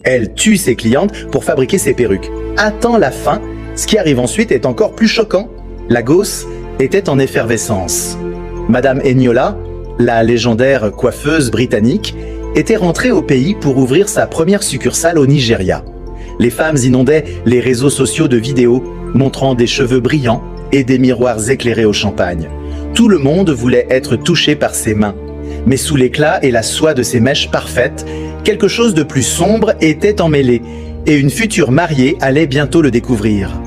Elle tue ses clientes pour fabriquer ses perruques. Attends la fin, ce qui arrive ensuite est encore plus choquant. La gosse était en effervescence. Madame Eniola, la légendaire coiffeuse britannique, était rentrée au pays pour ouvrir sa première succursale au Nigeria. Les femmes inondaient les réseaux sociaux de vidéos montrant des cheveux brillants et des miroirs éclairés au champagne. Tout le monde voulait être touché par ses mains. Mais sous l'éclat et la soie de ses mèches parfaites, quelque chose de plus sombre était emmêlé, et une future mariée allait bientôt le découvrir.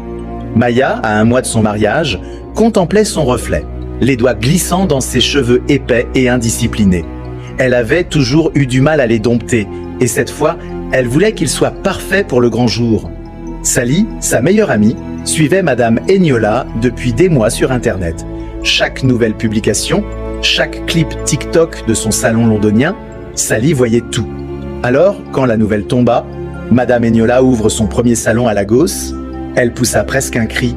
Maya, à 1 mois de son mariage, contemplait son reflet, les doigts glissant dans ses cheveux épais et indisciplinés. Elle avait toujours eu du mal à les dompter, et cette fois, elle voulait qu'ils soient parfaits pour le grand jour. Sally, sa meilleure amie, suivait Madame Eniola depuis des mois sur Internet. Chaque nouvelle publication, chaque clip TikTok de son salon londonien, Sally voyait tout. Alors, quand la nouvelle tomba, Madame Eniola ouvre son premier salon à Lagos, elle poussa presque un cri.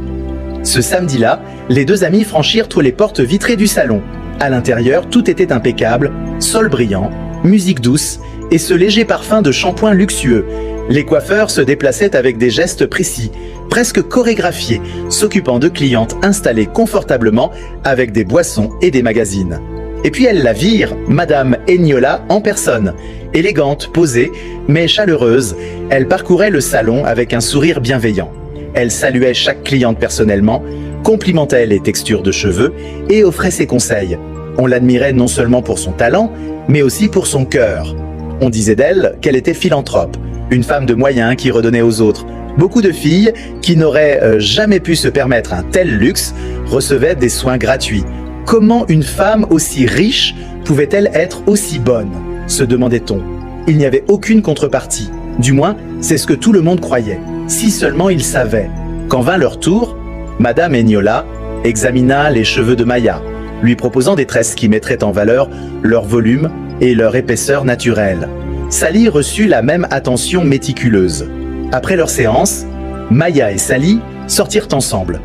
Ce samedi-là, les deux amies franchirent tous les portes vitrées du salon. À l'intérieur, tout était impeccable, sol brillant, musique douce et ce léger parfum de shampoing luxueux. Les coiffeurs se déplaçaient avec des gestes précis, presque chorégraphiés, s'occupant de clientes installées confortablement avec des boissons et des magazines. Et puis elles la virent, Madame Eniola en personne. Élégante, posée, mais chaleureuse, elle parcourait le salon avec un sourire bienveillant. Elle saluait chaque cliente personnellement, complimentait les textures de cheveux et offrait ses conseils. On l'admirait non seulement pour son talent, mais aussi pour son cœur. On disait d'elle qu'elle était philanthrope, une femme de moyens qui redonnait aux autres. Beaucoup de filles, qui n'auraient jamais pu se permettre un tel luxe, recevaient des soins gratuits. Comment une femme aussi riche pouvait-elle être aussi bonne, se demandait-on. Il n'y avait aucune contrepartie. Du moins, c'est ce que tout le monde croyait. Si seulement ils savaient. Quand vint leur tour, Madame Eniola examina les cheveux de Maya, lui proposant des tresses qui mettraient en valeur leur volume et leur épaisseur naturelle. Sally reçut la même attention méticuleuse. Après leur séance, Maya et Sally sortirent ensemble.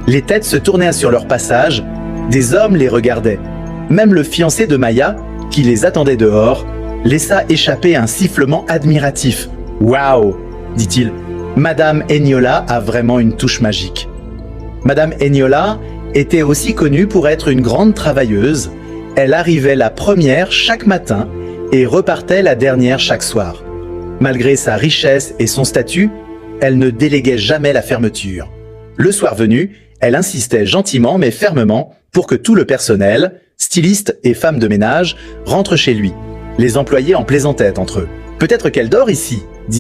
Les têtes se tournaient sur leur passage, des hommes les regardaient. Même le fiancé de Maya, qui les attendait dehors, laissa échapper un sifflement admiratif. « Waouh !» dit-il. « Madame Eniola a vraiment une touche magique. » Madame Eniola était aussi connue pour être une grande travailleuse. Elle arrivait la première chaque matin et repartait la dernière chaque soir. Malgré sa richesse et son statut, elle ne déléguait jamais la fermeture. Le soir venu, elle insistait gentiment mais fermement pour que tout le personnel, stylistes et femmes de ménage, rentre chez lui. Les employés en plaisantaient entre eux. « Peut-être qu'elle dort ici ?»